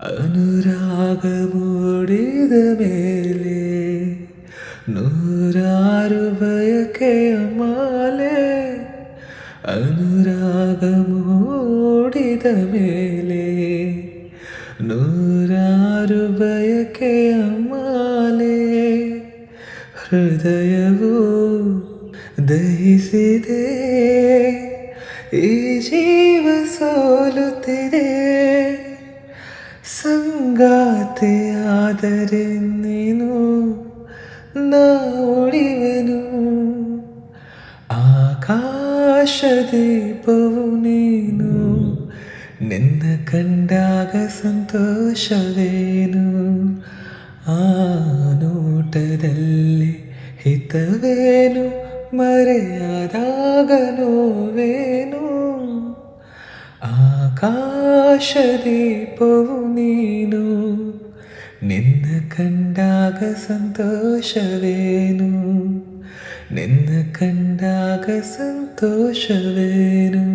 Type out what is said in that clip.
ಅನುರಾಗ ಮೂಡಿದ ಮೇಲೆ ನೂರಾರು ಬಯಕೆಯ ಮಾಲೆ. ಅನುರಾಗ ಮೂಡಿದ ಮೇಲೆ ನೂರಾರು ಬಯಕೆಯ ಮಾಲೆ. ಹೃದಯವು ದಹಿಸಿದೆ, ಈ ಜೀವ ಸೋಲುತ್ತಿದೆ. ಸಂಗಾತಿಯಾದರೆ ನೀನು ನಾ ಉಳಿವೆನು. ಆಕಾಶ ದೀಪವು ನೀನು, ನಿನ್ನ ಕಂಡಾಗ ಸಂತೋಷವೇನು. ಆ ನೋಟದಲ್ಲಿ ಹಿತವೇನು, ಮರೆಯಾದಾಗ ನೋವೇನು. ಆಕಾಶ ದೀಪವು ನೀನು, ನಿನ್ನ ಕಂಡಾಗ ಸಂತೋಷವೇನು. ನಿನ್ನ ಕಂಡಾಗ ಸಂತೋಷವೇನು.